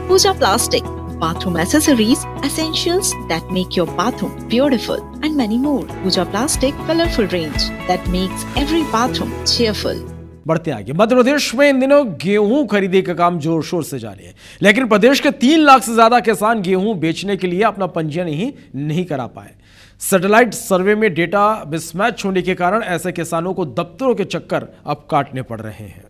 Pooja Plastic, bathroom accessories, essentials that make your bathroom beautiful, and many more. Pooja Plastic, colorful range that makes every bathroom cheerful. बढ़ते आगे, मध्य प्रदेश में इन दिनों गेहूं खरीदी का काम जोर शोर से जारी है, लेकिन प्रदेश के 3 लाख से ज्यादा किसान गेहूं बेचने के लिए अपना पंजीयन ही नहीं करा पाए। सैटेलाइट सर्वे में डेटा मिसमैच होने के कारण ऐसे किसानों को दफ्तरों के चक्कर अब काटने पड़ रहे हैं।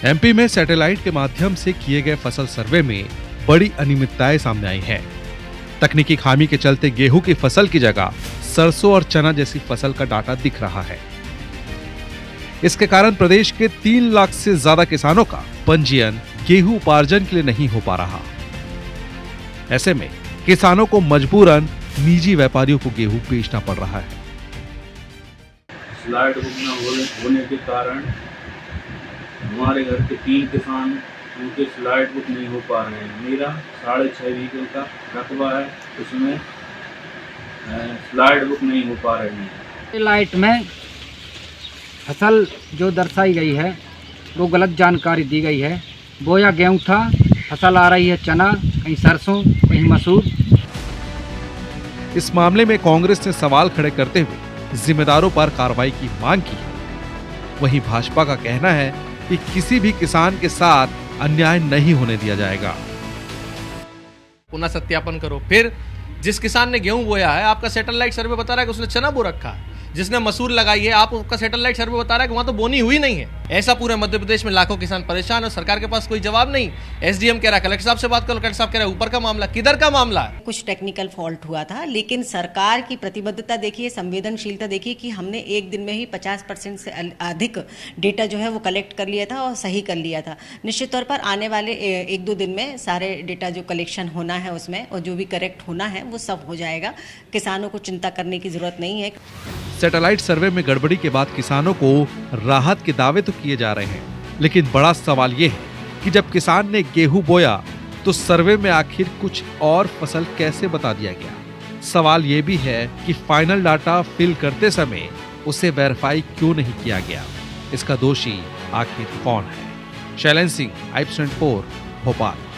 एमपी में सैटेलाइट के माध्यम से किए गए फसल सर्वे में बड़ी अनियमितताएं सामने आई हैं। तकनीकी खामी के चलते गेहूं की फसल की जगह सरसों और चना जैसी फसल का डाटा दिख रहा है। इसके कारण प्रदेश के 3 लाख से ज्यादा किसानों का पंजीयन गेहूं उपार्जन के लिए नहीं हो पा रहा। ऐसे में किसानों को मजबूरन निजी व्यापारियों को गेहूं बेचना पड़ रहा है। स्लाइड बुक न होने के कारण हमारे घर के 3 किसान उनके स्लाइड बुक नहीं हो पा रहे हैं। मेरा 6.5 बीघे का रकबा है, उसमें स्लाइड बुक नहीं हो पा रही है। सैटेलाइट में फसल जो दर्शाई गई है वो गलत जानकारी दी गई है। बोया गेहूं था, फसल आ रही है चना, कहीं सरसों, कहीं मसूर। इस मामले में कांग्रेस ने सवाल खड़े करते हुए जिम्मेदारों पर कार्रवाई की मांग की। वहीं भाजपा का कहना है कि किसी भी किसान के साथ अन्याय नहीं होने दिया जाएगा। पुनः सत्यापन करो। फिर जिस किसान ने गेहूं बोया है, आपका सैटेलाइट सर्वे बता रहा है कि उसने चना बो रखा है। जिसने मसूर लगाई है, आपका सैटेलाइट सर्वे बता रहा है कि वहां तो बोनी हुई नहीं है। ऐसा पूरे मध्य प्रदेश में लाखों किसान परेशान है, सरकार के पास कोई जवाब नहीं। एसडीएम कह रहा है कलेक्टर साहब से बात करो, कलेक्टर साहब कह रहे हैं ऊपर का मामला। किधर का मामला है? कुछ टेक्निकल फॉल्ट हुआ था, लेकिन सरकार की प्रतिबद्धता देखिए, संवेदनशीलता देखिए कि हमने एक दिन में ही 50% से अधिक डेटा जो है वो कलेक्ट कर लिया था और सही कर लिया था। निश्चित तौर पर आने वाले 1-2 दिन में सारे डेटा जो कलेक्शन होना है उसमें और जो भी करेक्ट होना है वो सब हो जाएगा। किसानों को चिंता करने की जरूरत नहीं है। सैटेलाइट सर्वे में गड़बड़ी के बाद किसानों को राहत के दावे तो किए जा रहे हैं, लेकिन बड़ा सवाल यह है कि जब किसान ने गेहूं बोया तो सर्वे में आखिर कुछ और फसल कैसे बता दिया गया। सवाल यह भी है कि फाइनल डाटा फिल करते समय उसे वेरीफाई क्यों नहीं किया गया। इसका दोषी आखिर कौन है? शैलेंद्र सिंह, IPS 24, भोपाल।